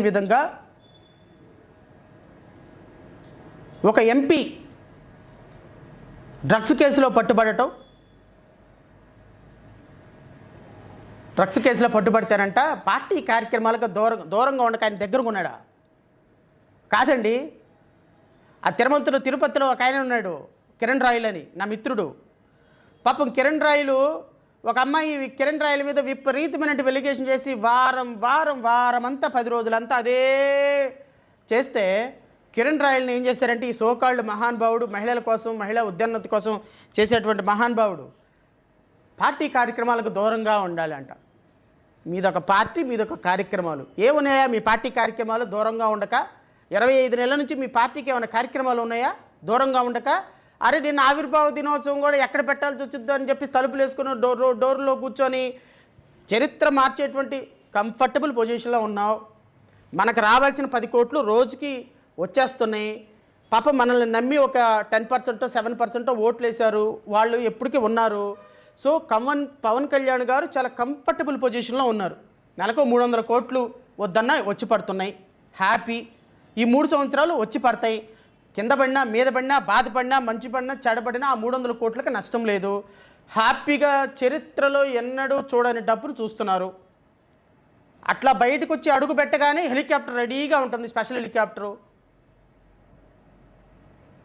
విధంగా ఒక MP drugs కేసులో పట్టుబడితేనంట పార్టీ కార్యక్రమాలకు దూరంగా ఉండక ఆయన దగ్గరకు ఉన్నాడా? కాదండి. ఆ తిరుపతిలో ఒక ఆయన ఉన్నాడు, కిరణ్ రాయల్ అని, నా మిత్రుడు. పాపం కిరణ్ రాయలు ఒక అమ్మాయి కిరణ్ రాయల మీద విపరీతమైన వెలిగేషన్ చేసి వారం అంతా 10 రోజులంతా అదే చేస్తే కిరణ్ రాయల్ని ఏం చేశారంటే ఈ సోకాల్డ్ మహానుభావుడు, మహిళల కోసం, మహిళా ఉద్యోన్నతి కోసం చేసేటువంటి మహానుభావుడు పార్టీ కార్యక్రమాలకు దూరంగా ఉండాలంట. మీదొక పార్టీ, మీదొక కార్యక్రమాలు ఏమున్నాయా? మీ పార్టీ కార్యక్రమాలు దూరంగా ఉండక 25 నెలల నుంచి మీ పార్టీకి ఏమైనా కార్యక్రమాలు ఉన్నాయా దూరంగా ఉండక? అరే నిన్న ఆవిర్భావ దినోత్సవం కూడా ఎక్కడ పెట్టాల్సి వచ్చిందో అని చెప్పి తలుపులు వేసుకుని డోర్లో కూర్చొని చరిత్ర మార్చేటువంటి కంఫర్టబుల్ పొజిషన్లో ఉన్నావు. మనకు రావాల్సిన 10 కోట్లు రోజుకి వచ్చేస్తున్నాయి. పాప మనల్ని నమ్మి ఒక 10% 7% ఓట్లు వేశారు, వాళ్ళు ఎప్పటికీ ఉన్నారు. సో పవన్ కళ్యాణ్ గారు చాలా కంఫర్టబుల్ పొజిషన్లో ఉన్నారు. నెలకు 300 కోట్లు వద్దన్నా వచ్చి పడుతున్నాయి, హ్యాపీ. ఈ 3 సంవత్సరాలు వచ్చి పడతాయి. కింద పడినా, మీద పడినా, బాధపడినా, మంచి పడినా, చెడపడినా ఆ 300 కోట్లకి నష్టం లేదు. హ్యాపీగా చరిత్రలో ఎన్నడూ చూడని డబ్బును చూస్తున్నారు. అట్లా బయటకు వచ్చి అడుగు పెట్టగానే హెలికాప్టర్ రెడీగా ఉంటుంది, స్పెషల్ హెలికాప్టరు.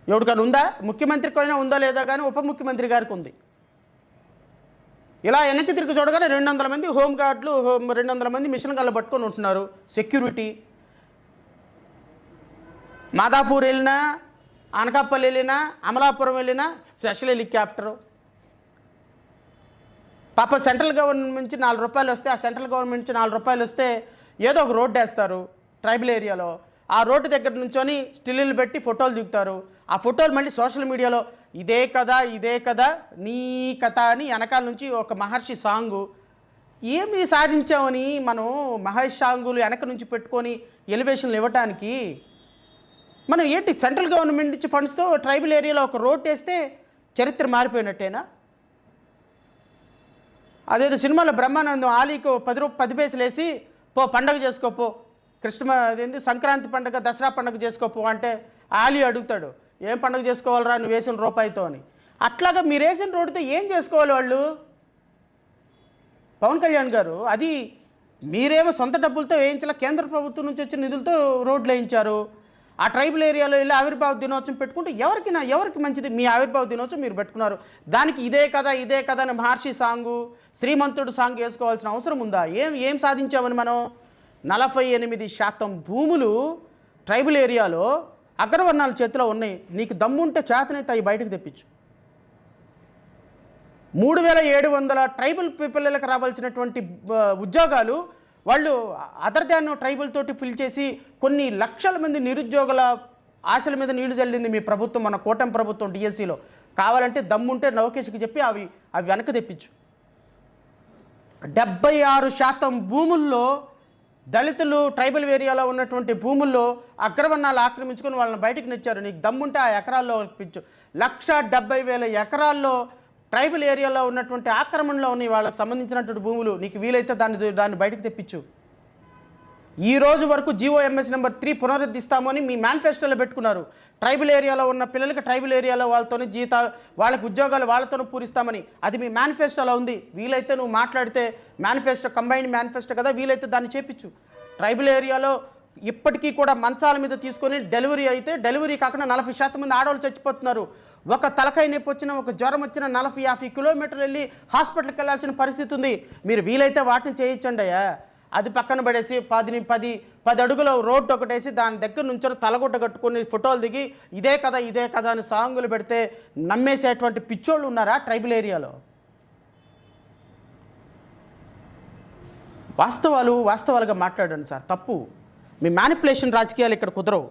ఎవరికైనా ఉందా? ముఖ్యమంత్రికైనా ఉందా లేదా కానీ ఉప ముఖ్యమంత్రి గారికి ఉంది. ఇలా వెనక్కి తిరిగి చూడగానే 200 మంది హోంగార్డులు, 200 మంది మిషన్ గన్లు పట్టుకొని ఉంటున్నారు, సెక్యూరిటీ. మాదాపూర్ వెళ్ళినా, అనకాపల్లి వెళ్ళినా, అమలాపురం వెళ్ళినా స్పెషల్ హెలికాప్టరు. పాప సెంట్రల్ గవర్నమెంట్ నుంచి 4 రూపాయలు వస్తే, ఆ సెంట్రల్ గవర్నమెంట్ నుంచి 4 రూపాయలు వస్తే ఏదో ఒక రోడ్డు వేస్తారు ట్రైబల్ ఏరియాలో. ఆ రోడ్డు దగ్గర నుంచొని స్టిల్లులు పెట్టి ఫోటోలు దిగుతారు. ఆ ఫోటోలు మళ్ళీ సోషల్ మీడియాలో ఇదే కదా నీ కథ అని వెనకాల నుంచి ఒక మహర్షి సాంగు. ఏమి సాధించామని మనం మహర్షి సాంగులు వెనక నుంచి పెట్టుకొని ఎలివేషన్లు ఇవ్వటానికి? మనం ఏంటి సెంట్రల్ గవర్నమెంట్ నుంచి ఫండ్స్తో ట్రైబల్ ఏరియాలో ఒక రోడ్ వేస్తే చరిత్ర మారిపోయినట్టేనా? అదేదో సినిమాలో బ్రహ్మానందం ఆలీకి 10 పైసలు వేసి పో పండగ చేసుకోపో, అదేంటి సంక్రాంతి పండుగ, దసరా పండుగ చేసుకోపో అంటే ఆలీ అడుగుతాడు, ఏం పండుగ చేసుకోవాలరా నువ్వు వేసిన రూపాయితో అని. అట్లాగా మీరు వేసిన రోడ్డుతో ఏం చేసుకోవాలి వాళ్ళు? పవన్ కళ్యాణ్ గారు అది మీరేమో సొంత డబ్బులతో వేయించాల, కేంద్ర ప్రభుత్వం నుంచి వచ్చిన నిధులతో రోడ్లు వేయించారు. ఆ ట్రైబల్ ఏరియాలో వెళ్ళి ఆవిర్భావ దినోత్సవం పెట్టుకుంటే ఎవరికి మంచిది? మీ ఆవిర్భావ దినోత్సవం మీరు పెట్టుకున్నారు, దానికి ఇదే కదా అని మహర్షి సాంగు, శ్రీమంతుడు సాంగ్ వేసుకోవాల్సిన అవసరం ఉందా? ఏం సాధించామని మనం? 48% భూములు ట్రైబల్ ఏరియాలో అగ్రవర్ణాల చేతిలో ఉన్నాయి. నీకు దమ్ముంటే చేతనైతే అవి బయటకు తెప్పించు. 3700 ట్రైబల్ పిల్లలకు రావాల్సినటువంటి ఉద్యోగాలు వాళ్ళు అదర్ దాన్ ట్రైబల్ తోటి ఫిల్ చేసి కొన్ని లక్షల మంది నిరుద్యోగుల ఆశల మీద నీళ్లు చల్లింది మీ ప్రభుత్వం, మన కూటమి ప్రభుత్వం డిఎస్సిలో. కావాలంటే దమ్ముంటే లోకేష్కి చెప్పి అవి వెనక్కి తెప్పించు. 76% భూముల్లో దళితులు ట్రైబల్ ఏరియాలో ఉన్నటువంటి భూముల్లో అగ్రవర్ణాలు ఆక్రమించుకొని వాళ్ళని బయటకు నెచ్చారు. నీకు దమ్ముంటే ఆ ఎకరాల్లో పెంచు. 170,000 ఎకరాల్లో ట్రైబల్ ఏరియాలో ఉన్నటువంటి ఆక్రమణలో ఉన్నాయి వాళ్ళకి సంబంధించినటువంటి భూములు. నీకు వీలైతే దాన్ని బయటకు తెప్పించు. ఈ రోజు వరకు GOMS నెంబర్ 3 పునరుద్ధరిస్తామని మీ మేనిఫెస్టోలో పెట్టుకున్నారు. ట్రైబల్ ఏరియాలో ఉన్న పిల్లలకి ట్రైబల్ ఏరియాలో వాళ్ళతోనే వాళ్ళకి ఉద్యోగాలు వాళ్ళతోనే పూరిస్తామని అది మీ మేనిఫెస్టోలో ఉంది. వీలైతే నువ్వు మాట్లాడితే మేనిఫెస్టో కంబైన్డ్ మేనిఫెస్టో కదా, వీలైతే దాన్ని చేపించు. ట్రైబల్ ఏరియాలో ఇప్పటికీ కూడా మంచాల మీద తీసుకొని డెలివరీ కాకుండా 40% మంది ఆడవాళ్ళు చచ్చిపోతున్నారు. ఒక తలకాయ నొప్పి వచ్చినా, ఒక జ్వరం వచ్చినా 40-50 కిలోమీటర్లు వెళ్ళి హాస్పిటల్కి వెళ్ళాల్సిన పరిస్థితి ఉంది. మీరు వీలైతే వాటిని చేయించండి అయ్యా. అది పక్కన పడేసి 10 అడుగుల రోడ్డు ఒకటేసి దాని దగ్గర నుంచి తలగుడ్డ కట్టుకొని ఫోటోలు దిగి ఇదే కదా అని సాంగులు పెడితే నమ్మేసేటువంటి పిచ్చోళ్ళు ఉన్నారా ట్రైబల్ ఏరియాలో? వాస్తవాలుగా మాట్లాడండి సార్. తప్పు మీ మ్యానిపులేషన్ రాజకీయాలు ఇక్కడ కుదరవు.